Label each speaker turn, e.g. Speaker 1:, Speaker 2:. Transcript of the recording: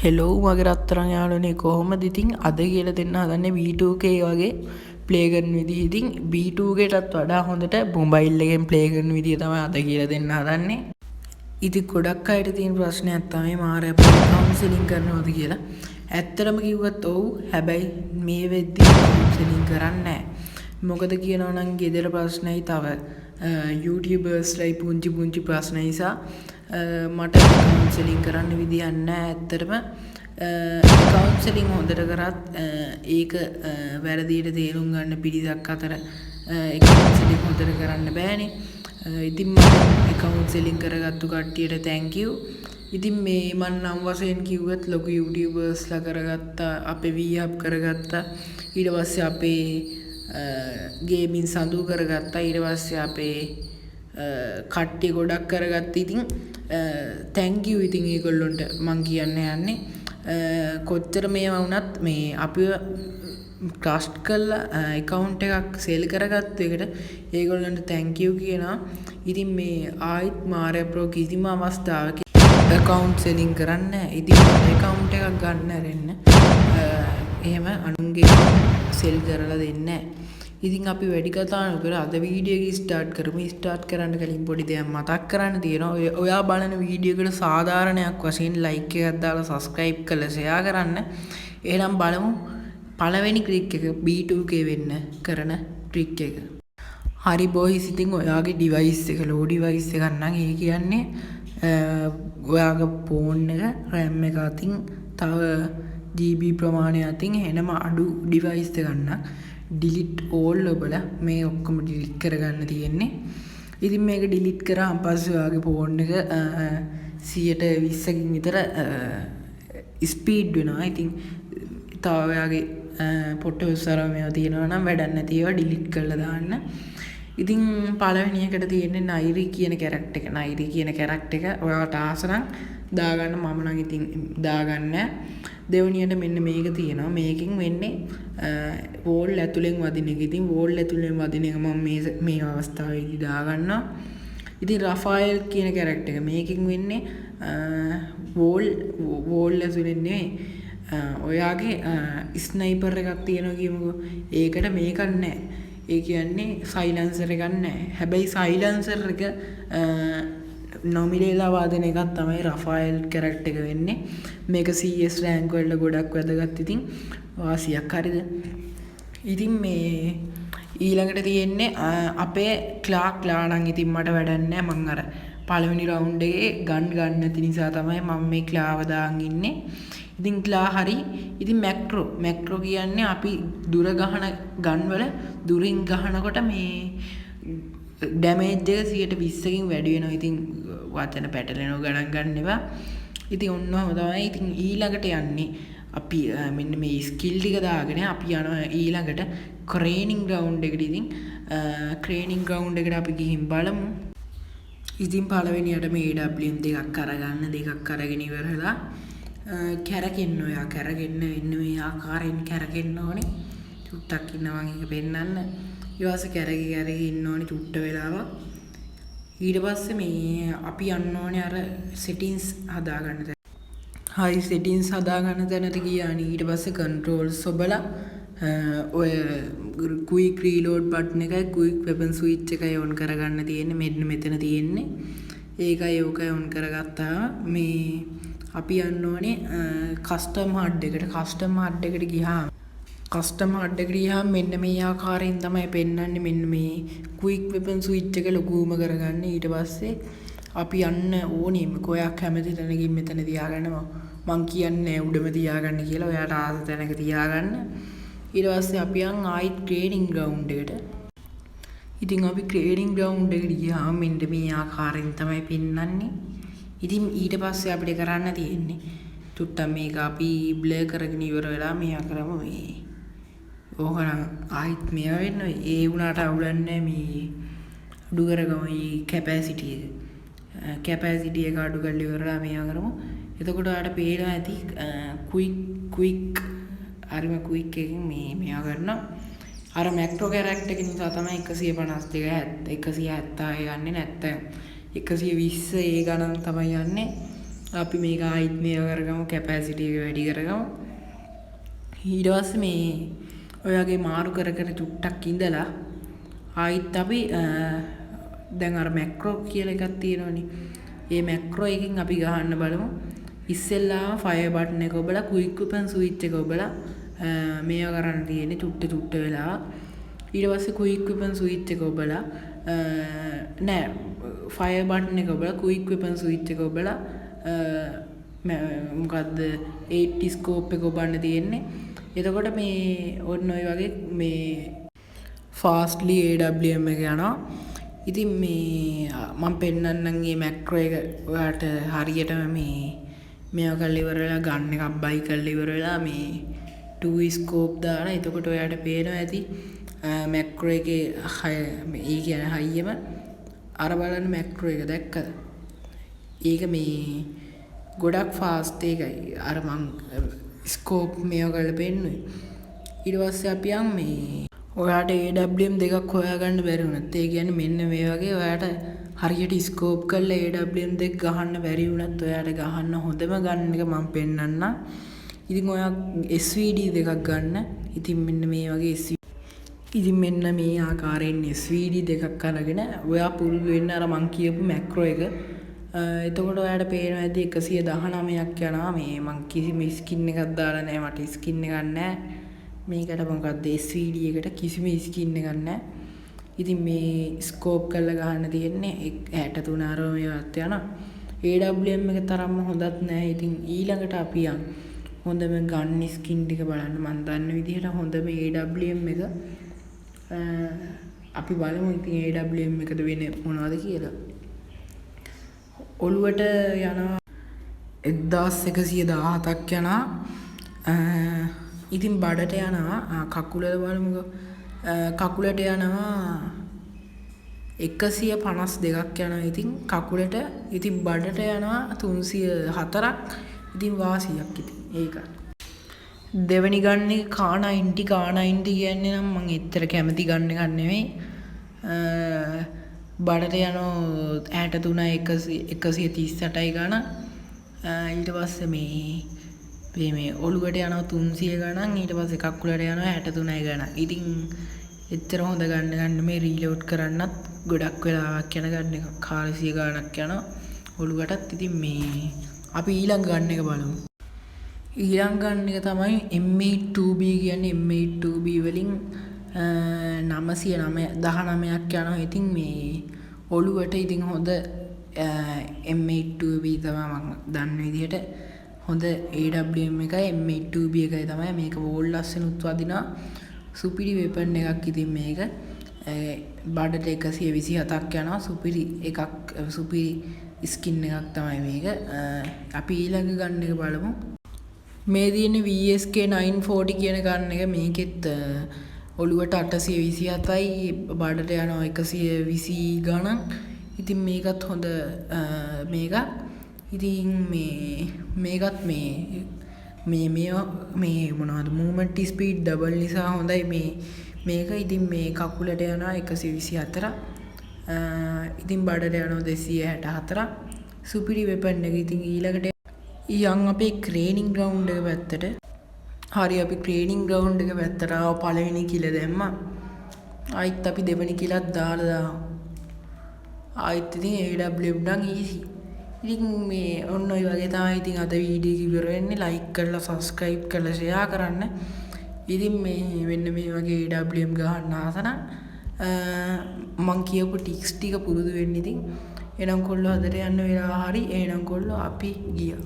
Speaker 1: Hello මගේ රත්තරන් යාළුවනේ කොහොමද ඉතින් අද කියලා දෙන්න හදන්නේ V2K වගේ ප්ලේ කරන විදිහ. ඉතින් V2Kටත් වඩා හොඳට මොබයිල් එකෙන් ප්ලේ කරන විදිහ තමයි අද කියලා දෙන්න හදන්නේ. ඉතින් ගොඩක් අයට තියෙන ප්‍රශ්නයක් තමයි මාරේ කවුන්සලින් කරනවද කියලා. ඇත්තටම කිව්වත් ඔව්. හැබැයි මේ වෙද්දි කවුන්සලින් කරන්නේ නැහැ. මොකද කියනවා නම් ගෙදර ප්‍රශ්නයි තව YouTubersලයි පුංචි ප්‍රශ්න නිසා මට කවුන්සලින් කරන්න විදියක් නැහැ. ඇත්තටම කවුන්සලින් හොඳට කරත් ඒක වැරදියට තේරුම් ගන්න පිරිසක් අතර කවුන්සලින් හොඳට කරන්න බෑනේ. ඉතින් මම කවුන්සලින් කරගත්තු කට්ටියට thank you. ඉතින් මේ මම නම් වශයෙන් කිව්වත් ලොකු YouTubersලා කරගත්තා, අපේ V-Hub කරගත්තා, ඊට පස්සේ අපේ ගේමින් සඳු කරගත්තා, ඊට පස්සේ අපේ කට්ටිය ගොඩක් කරගත්තා. ඉතින් thank you ඉතින් ඒගොල්ලොන්ට මං කියන්න යන්නේ කොච්චර මේවා වුණත් මේ අපිව ට්‍රස්ට් කරලා account එකක් සෙල් කරගත්ත එකට ඒගොල්ලන්ට thank you කියනවා. ඉතින් මේ ආයිත් මාරේ ප්‍රෝ කිසිම අවස්ථාවක account selling කරන්නේ නැහැ. ඉතින් account එකක් ගන්න ඇරෙන්න එහෙම අනුන්ගේ සෙල් කරලා දෙන්නේ නැහැ. ඉතින් අපි වැඩි කතා නොකර අද වීඩියෝ එක ස්ටාර්ට් කරමු. ස්ටාර්ට් කරන්න කලින් පොඩි දෙයක් මතක් කරන්න තියෙනවා. ඔයා බලන වීඩියෝ එකට සාධාරණයක් වශයෙන් ලයික් එකක් දාලා සබ්ස්ක්‍රයිබ් කරලා ෂෙයා කරන්න. එහෙනම් බලමු පළවෙනි ක්ලික් එක B2K වෙන්න කරන ට්‍රික් එක. හරි බොයිස්, ඉතින් ඔයාගේ ඩිවයිස් එක ලෝ ඩිවයිස් එකක් නම් ඒ කියන්නේ ඔයාගේ ෆෝන් එක RAM එක අතින් තව GB ප්‍රමාණය අතින් එනම අඩු ඩිවයිස් එකක් නම් delete all ඔබලා මේ ඔක්කොම delete කරගන්න තියෙන්නේ. ඉතින් මේක delete කරාන් පස්සේ ඔයාගේ ෆෝන් එක 120කින් විතර ස්පීඩ් වෙනවා. ඉතින් තව ඔයාගේ ෆොටෝස් අරන් මේවා තියෙනවා නම් වැඩක් නැති ඒවා delete කරලා දාන්න. ඉතින් පළවෙනි එකට තියෙන්නේ නයිරි කියන කැරක්ටර් එක. නයිරි කියන කැරක්ටර් එක ඔයාලට ආස නම් දාගන්න. මම නම් ඉතින් දාගන්න. දෙවනියට මෙන්න මේක තියෙනවා. මේකෙන් වෙන්නේ වෝල් ඇතුලෙන් වදින එක. ඉතින් වෝල් ඇතුලෙන් වදින එක මම මේ අවස්ථාවේදී දාගන්නවා. ඉතින් රෆායල් කියන කැරක්ටර් එක මේකෙන් වෙන්නේ වෝල් ඇතුලෙන් නෙවෙයි. ඔයාගේ ස්නයිපර් එකක් තියෙනවා කියමුකෝ. ඒකට මේකක් නැහැ. ඒ කියන්නේ සයිලන්සර් එකක් නැහැ. හැබැයි සයිලන්සර් එක නොමිලේලා වාදන එකක් තමයි රෆායල් කැරක්ටර් එක වෙන්නේ. මේක CS රෑන්ක් වල ගොඩක් වැදගත්. ඉතින් වාසියක් හරිද? ඉතින් මේ ඊළඟට තියෙන්නේ අපේ ක්ලා නම් ඉතින් මට වැඩක් නැහැ. මං අර පළවෙනි රවුන්ඩ් එකේ ගන්න නැති නිසා තමයි මම මේ ක්ලාව දාන් ඉන්නේ. ඉතින් ක්ලා හරි. ඉතින් මැක්‍රෝ කියන්නේ අපි දුර ගහන ගන් වල දුරින් ගහනකොට මේ ඩැමේජ් එක 120කින් වැඩි වෙනවා. ඉතින් වචන පැටලෙනවා ගණන් ගන්න එපා. ඉතින් ඔන්නම තමයි. ඉතින් ඊළඟට යන්නේ අපි මෙන්න මේ ස්කිල් ටික දාගෙන අපි යනවා ඊළඟට ක්‍රේනින් ග්‍රවුන්ඩ් එකට. ඉතින් ක්‍රේනින් ග්‍රවුන්ඩ් එකට අපි ගිහින් බලමු. ඉතින් පළවෙනියට මේ AWM දෙකක් අරගන්න. දෙකක් අරගෙන ඉවරලා කැරකෙන්න. ඔයා කැරකෙන්න වෙන්න මේ ආකාරයෙන් කැරකෙන්න ඕනේ. චුට්ටක් ඉන්නවා වගේ පෙන්නන්න. ඊවස කැරකි ඉන්න ඕනේ චුට්ට වෙලාවක්. ඊට පස්සේ මේ අපි යන්න ඕනේ අර settings හදාගන්න තැන. හයි settings හදාගන්න තැනට ගියානි. ඊට පස්සේ controls ඔබලා ඔය quick reload button එකයි quick weapon switch එකයි on කරගන්න තියෙන්නේ. මෙන්න මෙතන තියෙන්නේ. ඒකයි ඕකයි on කරගත්තා. මේ අපි යන්න ඕනේ custom HUD එකට. custom HUD එකට ගියාම මෙන්න මේ ආකාරයෙන් තමයි පෙන්වන්නේ. මෙන්න මේ quick weapon switch එක ලොකුම කරගන්න. ඊට පස්සේ අපි යන්න ඕනේ කොයක් කැමති තැනකින් මෙතන තියාගන්න. මං කියන්නේ උඩම තියාගන්න කියලා. ඔයාට ආස තැනක තියාගන්න. ඊට පස්සේ අපි යන් ආයිත් ට්‍රේනින් ග්‍රවුන්ඩ් එකට. ඉතින් අපි ට්‍රේනින් ග්‍රවුන්ඩ් එකට ගියාම මෙන්න මේ ආකාරයෙන් තමයි පෙන්වන්නේ. ඉතින් ඊට පස්සේ අපිට කරන්න තියෙන්නේ චුට්ටක් මේක අපි බ්ලර් කරගෙන ඉවර වෙලා මෙයා කරමු. මේ ඕකනම් ආයිත් මේවා වෙන්න ඒ වුණාට අවුලක් නැහැ. මේ අඩු කරගමු මේ කැපැසිටි එක. කැපැසිටි එක අඩු කරලා ඉවරලා මේවා කරමු. එතකොට ඔයාලට පේනවා ඇති ක්වික් හරිම ක්වික් එකකින් මේවා කරනවා. අර මැක්‍රෝ කැරක්ටර් එක නිසා තමයි 152 170 යන්නේ. නැත්තම් 120 ඒ ගණන් තමයි යන්නේ. අපි මේක ආයිත් මේව කරගමු කැපැසිටි එක වැඩි කරගමු. ඊට පස්සේ මේ ඔය වගේ මාරු කර කර චුට්ටක් ඉඳලා ආයිත් අපි දැන් අර මැක්‍රෝ කියලා එකක් තියෙනවනේ. ඒ මැක්‍රෝ එකෙන් අපි ගහන්න බලමු. ඉස්සෙල්ලාම ෆයර් බටන් එක ඔබලා ක්වික් වෙපන් ස්විච් එක ඔබලා මේව කරන්න තියෙන්නේ චුට්ට වෙලා. ඊට පස්සේ ක්වික් වෙපන් ස්විච් එක ඔබලා නෑ ෆයර් බටන් එක ඔබලා ක්වික් වෙපන් ස්විච් එක ඔබලා මොකද්ද 80 ස්කෝප් එක ඔබන්න තියෙන්නේ. එතකොට මේ ඔන්න ඔය වගේ මේ ෆාස්ට්ලි AWM එක යනවා. ඉතින් මේ මම පෙන්නන්නම් මේ මැක්‍රෝ එක ඔයාලට හරියටම මේව කරලා ඉවර වෙලා ගන්න එකක් බයි කරලා ඉවර වෙලා මේ 2 ස්කෝප් දාලා එතකොට ඔයාලට පේනවා ඇති මැක්‍රෝ එකේ ඒ කියන්නේ හයියම අර බලන්න මැක්‍රෝ එක දැක්කද? ඒක මේ ගොඩක් ෆාස්ට් එකයි. අර මං ස්කෝප් මේව කරලා පෙන්නුවේ. ඊට පස්සේ අපි යන් මේ ඔයාට AWM දෙකක් හොයාගන්න බැරි වුණත් ඒ කියන්නේ මෙන්න මේ වගේ ඔයාට හරියට ස්කෝප් කරලා AWM දෙක ගහන්න බැරි වුණත් ඔයාට ගහන්න හොඳම ගන්න එක මම පෙන්නන්නම්. ඉතින් ඔයා SVD දෙකක් ගන්න. ඉතින් මෙන්න මේ වගේ ඉතින් මෙන්න මේ ආකාරයෙන් SVD දෙකක් අරගෙන ඔයා පුරුදු වෙන්න අර මං කියපු මැක්‍රෝ එක. එතකොට ඔයාට පේනවා ඇති 119ක් යනවා. මේ මං කිසිම ස්කින් එකක් දාලා නැහැ. මට ස්කින් එකක් නැහැ. මේකට මොකක්ද SVD එකට කිසිම ස්කින් එකක් නැහැ. ඉතින් මේ ස්කෝප් කරලා ගහන්න තියෙන්නේ 63 අරමේවත් යනවා. AWM එක තරම්ම හොඳත් නැහැ. ඉතින් ඊළඟට අපි යන් හොඳම ගන් ස්කින් ටික බලන්න. මම දන්න විදිහට හොඳම AWM එක අපි බලමු. ඉතින් AWM එකද වෙන්නේ මොනවද කියලා. ඔළුවට යනවා 1117ක් යනවා. ඉතින් බඩට යනවා කකුලට බලමුකෝ. කකුලට යනවා 152ක් යනවා. ඉතින් කකුලට ඉතින් බඩට යනවා 304ක්. ඉතින් වාසියක් ඉතින් ඒක. දෙවෙනි ගන්න එක K90 කියන්නේ නම් මම ඇත්තට කැමති ගන්න එකක් නෙමෙයි. බඩට යනවා 63 138යි ගන්න. ඊට පස්සේ මේ ඔළුවට යනවා 300 ගණන්. ඊට පස්සේ කකුලට යනවා 63යි ගණන්. ඉතින් එච්චර හොඳ ගන්න මේ රීලෝඩ් කරන්නත් ගොඩක් වෙලාවක් යන ගන්න එක 400 ගණනක් යනවා ඔළුවටත්. ඉතින් මේ අපි ඊළඟ ගන්න එක බලමු. ඊළඟ ගන්න එක තමයි M82B කියන්නේ. M82B වලින් 919ක් යනවා. ඉතින් මේ ඔළුවට ඉතින් හොඳ M82B තමයි මම දන්න විදිහට හොඳ AWM එකයි M82B එකයි තමයි. මේක වෝල් ලස්සනුත් වදිනවා. සුපිරි වෙපන් එකක්. ඉතින් මේක බඩට 127ක් යනවා. සුපිරි ස්කින් එකක් තමයි මේක. අපි ඊළඟ ගන්න එක බලමු. මේ තියෙන්නේ VSK 940 කියන ගන්න එක. මේකෙත් ඔළුවට 827යි බඩට යනවා 120 ගණන්. ඉතින් මේකත් හොඳ මේක. ඉතින් මේකත් මේ මොනවද මූවමන්ට් ස්පීඩ් ඩබල් නිසා හොඳයි මේක. ඉතින් මේ කකුලට යනවා 124. ඉතින් බඩට යනවා 264. සුපිරි වෙපන් එක. ඉතින් ඊළඟට යන් අපේ ට්‍රේනින් ග්‍රවුන්ඩ් එක පැත්තට. හරි අපි ට්‍රේනින් ග්‍රවුන්ඩ් එක පැත්තට ආව. පළවෙනි කිල දැම්මා. ආයිත් අපි දෙවෙනි කිලත් දාලා ආයිත් ඉතින් AWM නම් easy. ඉතින් මේ ඔන්න ඔය වගේ තමයි. ඉතින් අද වීඩියෝ එක ඉවර වෙන්නේ. ලයික් කරලා සබ්ස්ක්‍රයිබ් කරලා ෂෙයා කරන්න. ඉතින් මේ වෙන්න මේ වගේ AWM ගහන්න ආසනම් මං කියපු ටික්ස් ටික පුරුදු වෙන්න. ඉතින් එනම් කොල්ලෝ අදට යන්න වෙලා හරි. එහෙනම් කොල්ලෝ අපි ගියා.